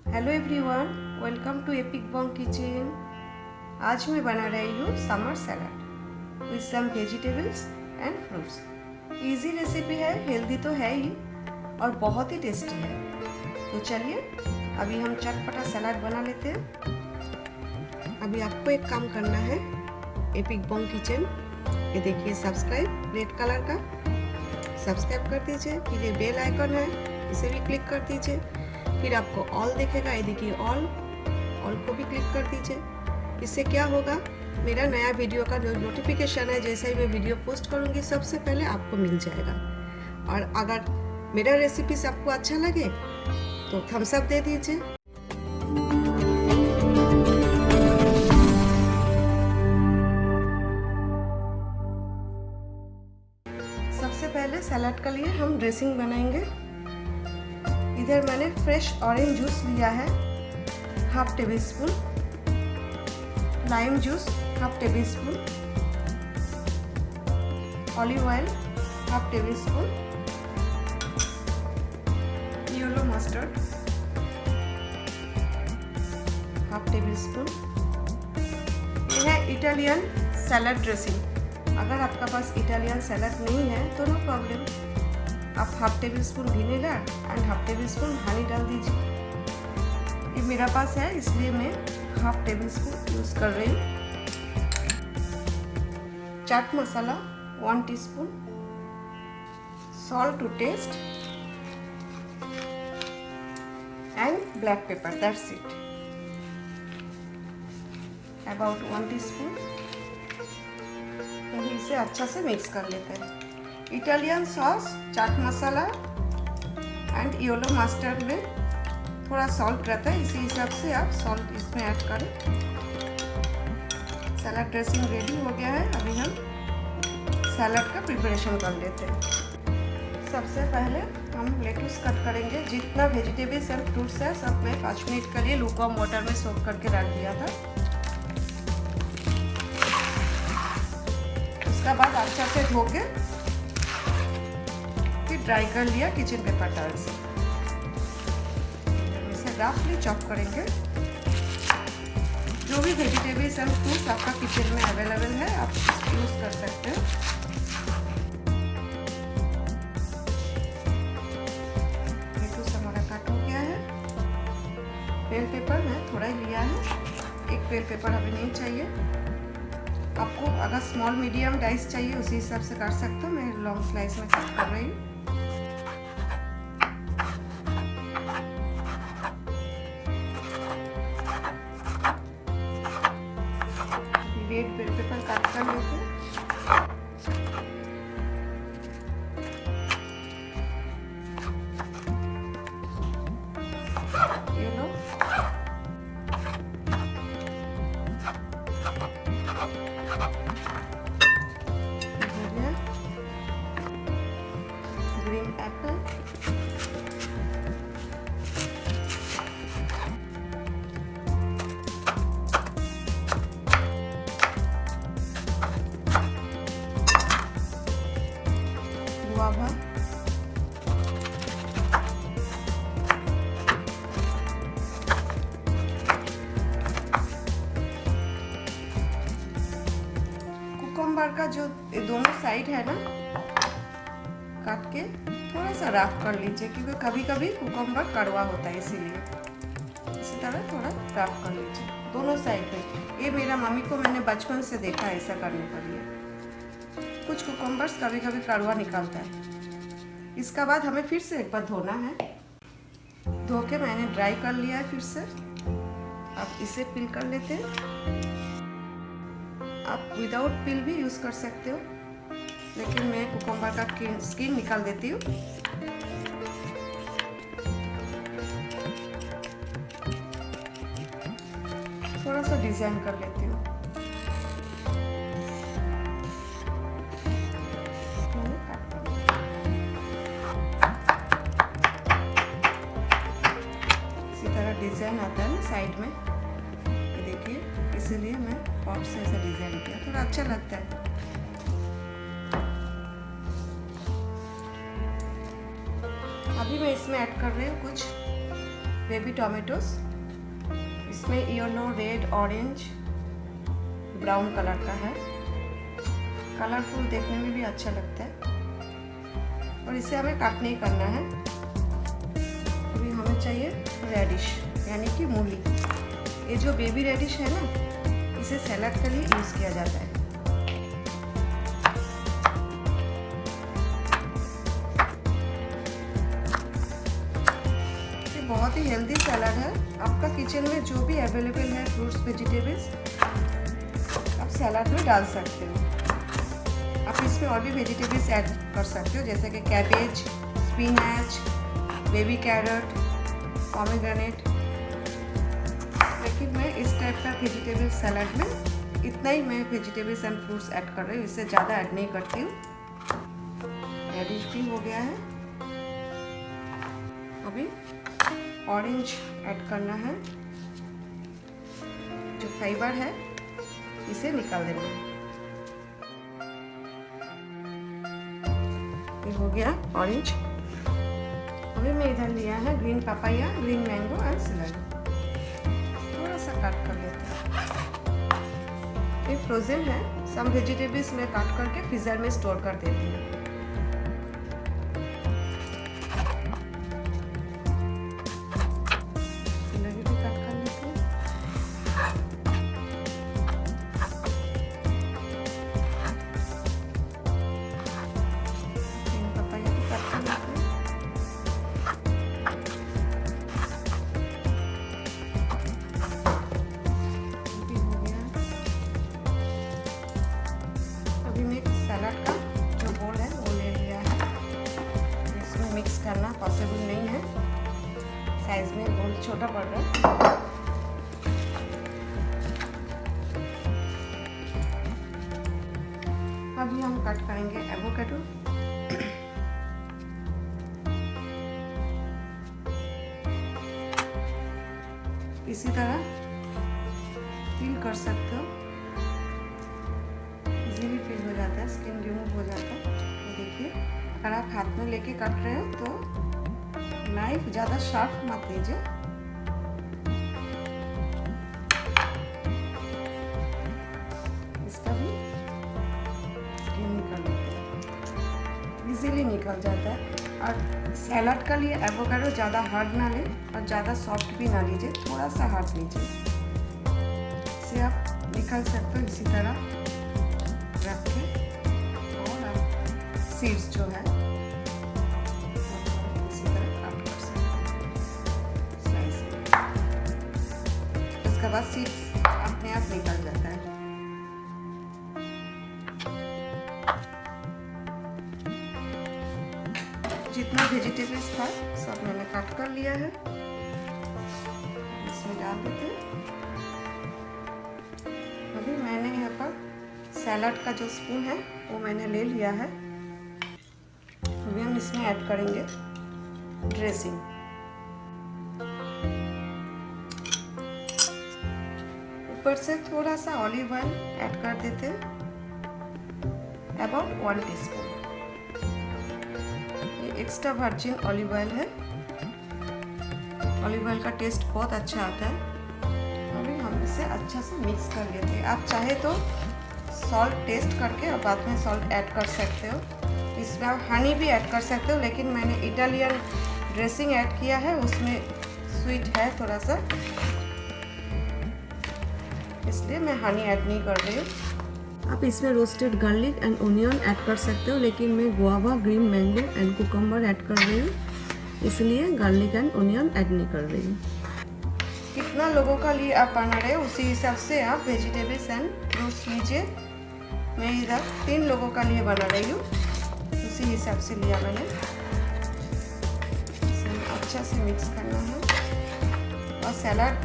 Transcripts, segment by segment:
Hello everyone, welcome to Epic Bong Kitchen. आज मैं बना रही हूँ summer salad with some vegetables and fruits. Easy recipe है, हेल्दी तो है ही और बहुत ही टेस्टी है। तो चलिए अभी हम चटपटा सलाद बना लेते हैं। अभी आपको एक काम करना है, एपिक बॉन्ग किचन ये देखिए सब्सक्राइब रेड कलर का सब्सक्राइब कर दीजिए। फिर ये बेल आइकन है, इसे भी क्लिक कर दीजिए। फिर आपको ऑल दिखेगा, ये देखिए ऑल को भी क्लिक कर दीजिए। इससे क्या होगा, मेरा नया वीडियो का जो नोटिफिकेशन है, जैसे ही मैं वीडियो पोस्ट करूँगी सबसे पहले आपको मिल जाएगा। और अगर मेरा रेसिपीज आपको अच्छा लगे तो थम्स अप दे दीजिए। सबसे पहले सलाद के लिए हम ड्रेसिंग बनाएंगे। इधर मैंने फ्रेश ऑरेंज जूस लिया है half table spoon, lime juice half table spoon, olive oil half table spoon, yellow mustard half table spoon. यह है इटालियन सैलड ड्रेसिंग। अगर आपका पास इटालियन सैलड नहीं है तो नो प्रॉब्लम, आप half table spoon vinegar and half table spoon Honey डाल दीजिए। ये मेरा पास है इसलिए मैं हाफ टेबल स्पून यूज कर रही हूँ। Chaat masala 1 teaspoon, salt to taste and black pepper, that's it, about 1 teaspoon. इसे अच्छा से मिक्स कर लेते हैं। Italian sauce, chaat masala and yellow mustard में थोड़ा सॉल्ट रहता है, इसी हिसाब से आप सॉल्ट इसमें ऐड करें। सलाद ड्रेसिंग रेडी हो गया है। अभी हम सलाद का प्रिपरेशन कर लेते हैं। सबसे पहले हम लेट्यूस कट करेंगे। जितना वेजिटेबल्स एंड फ्रूट्स है सब मैं 5 मिनट के लिए लूकवार्म वाटर में सोक करके रख दिया था। उसके बाद अच्छा से धो के फिर ड्राई कर लिया किचन पेपर टॉवल से। इसे रफली चॉप करेंगे। जो भी वेजिटेबल्स एंड फ्रूट्स आपका किचन में अवेलेबल है आप यूज कर सकते हैं। लेट्यूस हमारा कट हो गया है। बेल पेपर मैं थोड़ा ही लिया है, एक बेल पेपर अभी नहीं चाहिए। आपको अगर स्मॉल मीडियम डाइस चाहिए उसी हिसाब से काट सकते हो। मैं लॉन्ग स्लाइस में कट कर रही हूँ। रेड बेल पेपर कट कर लेते हैं। ये लो, हो गया। ग्रीन एप्पल, गुआवा, कुकुम्बर का जो दोनों साइड है ना, काट के थोड़ा सा रफ कर लीजिए क्योंकि कभी कभी कुकुम्बर कड़वा होता है, इसीलिए इसी तरह थोड़ा रफ कर लीजिए दोनों साइड पे। ये मेरा मम्मी को मैंने बचपन से देखा है ऐसा करने के लिए। कुछ कुकुम्बर्स कभी कभी कड़वा निकलता है। इसका बाद हमें फिर से एक बार धोना है। धो के मैंने ड्राई कर लिया है फिर से। अब इसे पील कर लेते हैं। आप विदाउट पील भी यूज़ कर सकते हो, लेकिन मैं कुकुम्बर का स्किन निकाल देती हूँ। थोड़ा सा डिजाइन कर लेती हूँ। इसी तरह डिजाइन आता है ना साइड में, ये देखिए, इसीलिए मैं पॉट से ऐसा डिजाइन किया, थोड़ा अच्छा लगता है। अभी मैं इसमें ऐड कर रही हूँ कुछ बेबी टोमेटोस, इसमें yellow, red, orange, brown colour का है। कलरफुल देखने में भी अच्छा लगता है और इसे हमें कट नहीं करना है। अभी हमें चाहिए रेडिश यानी कि मूली। ये जो बेबी रेडिश है ना, इसे सैलड के लिए यूज़ किया जाता है। बहुत ही हेल्दी सैलड है। आपका किचन में जो भी अवेलेबल है फ्रूट्स, वेजिटेबल्स, आप सैलड में डाल सकते हो। आप इसमें और भी वेजिटेबल्स ऐड कर सकते हो, जैसे कि cabbage, spinach, baby carrot, pomegranate. लेकिन मैं इस टाइप का वेजिटेबल सैलड में इतना ही मैं वेजिटेबल्स एंड फ्रूट्स ऐड कर रही हूँ, इससे ज़्यादा ऐड नहीं करती हूँ। रेडिश भी हो गया है। अभी ऑरेंज ऐड करना है। जो फाइबर है इसे निकाल देना है। ये हो गया ऑरेंज। अभी मैं इधर लिया है green papaya, green mango and salad. थोड़ा सा कट कर लेते हैं। ये फ्रोजन है। सम वेजिटेबल्स मैं काट करके फ्रीजर में स्टोर कर देती हूँ। सैलड का जो बोल है वो ले लिया है। इसमें मिक्स करना पॉसिबल नहीं है, साइज में बहुत छोटा पड़ रहा है। अभी हम कट करेंगे एवोकाडो। इसी तरह पील कर सकते हो, इजीली पील हो जाता है, स्किन रिमूव हो जाता है। तो देखिए, अगर आप हाथ में लेके कट रहे हो तो नाइफ ज़्यादा शार्प मत लीजिए। इसका भी स्किन निकल जाता है, इजीली निकल जाता है। और सैलड का लिए एवोकाडो ज़्यादा हार्ड ना लें और ज़्यादा सॉफ्ट भी ना लीजिए, थोड़ा सा हार्ड लीजिए। इसे आप निकाल सकते हो इसी तरह रख के। और आप सीड्स जो है इसी तरह कट कर सकते हैं स्लाइस में। इसके बाद सीड्स अपने आप निकल जाता है। जितना वेजिटेबल्स था सब मैंने कट कर लिया है, इसमें डाल देते हैं। अभी मैंने यहाँ पर सैलड का जो स्पून है वो मैंने ले लिया है। अभी हम इसमें ऐड करेंगे ड्रेसिंग। ऊपर से थोड़ा सा ऑलिव ऑयल ऐड कर देते हैं, अबाउट 1 टीस्पून। ये एक्स्ट्रा वर्जिन ऑलिव ऑयल है। ऑलिव ऑयल का टेस्ट बहुत अच्छा आता है। अभी हम इसे अच्छा से मिक्स कर लेते हैं। आप चाहे तो सॉल्ट टेस्ट करके और बाद में सॉल्ट ऐड कर सकते हो। इसमें आप हनी भी ऐड कर सकते हो, लेकिन मैंने इटालियन ड्रेसिंग ऐड किया है, उसमें स्वीट है थोड़ा सा, इसलिए मैं हनी ऐड नहीं कर रही हूँ। आप इसमें roasted garlic and onion add कर सकते हो, लेकिन मैं guava, green mango and cucumber add कर रही हूँ, इसलिए गार्लिक एंड ओनियन ऐड नहीं कर रही हूँ। कितना लोगों का लिए आप बना रहे हो उसी हिसाब से आप वेजिटेबल्स एंड फ्रूट्स लीजिए। मैं इधर 3 लोगों का लिए बना रही हूँ, उसी हिसाब से लिया मैंने। इसे अच्छा से मिक्स करना है और सैलड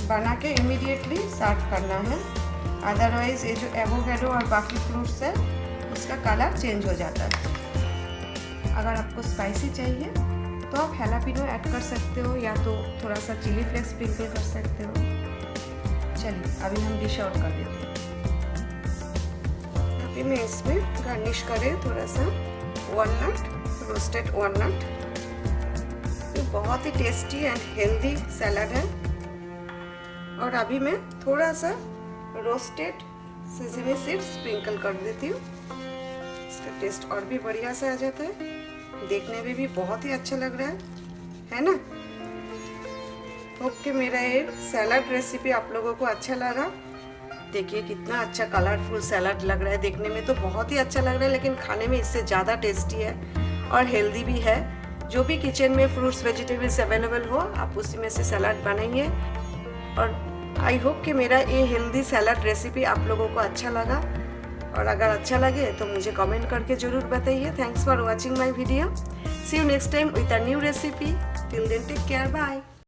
बना के इमीडिएटली सर्व करना है, अदरवाइज ये जो एवोकाडो और बाकी फ्रूट्स है उसका कलर चेंज हो जाता है। अगर आपको स्पाइसी चाहिए तो आप हैलापिनो ऐड कर सकते हो, या तो थोड़ा सा चिली फ्लेक्स स्प्रिंकल कर सकते हो। चलिए अभी हम डिश आउट कर देते हैं। अभी मैं इसमें गार्निश करें थोड़ा सा वॉलनट, रोस्टेड वॉलनट। ये बहुत ही टेस्टी एंड हेल्दी सैलड है। और अभी मैं थोड़ा सा रोस्टेड सेसमी सीड्स स्प्रिंकल कर देती हूँ। इसका टेस्ट और भी बढ़िया से आ जाता है, देखने में भी बहुत ही अच्छा लग रहा है ना। होप कि मेरा ये सैलड रेसिपी आप लोगों को अच्छा लगा। देखिए कितना अच्छा कलरफुल सैलड लग रहा है, देखने में तो बहुत ही अच्छा लग रहा है, लेकिन खाने में इससे ज़्यादा टेस्टी है और हेल्दी भी है। जो भी किचन में फ्रूट्स वेजिटेबल्स अवेलेबल हो आप उसी में से सैलड बनाइए। और आई होप कि मेरा ये हेल्दी सैलड रेसिपी आप लोगों को अच्छा लगा, और अगर अच्छा लगे तो मुझे कमेंट करके ज़रूर बताइए। Thanks for watching my video. See you next time with a new recipe. Till then take care, bye.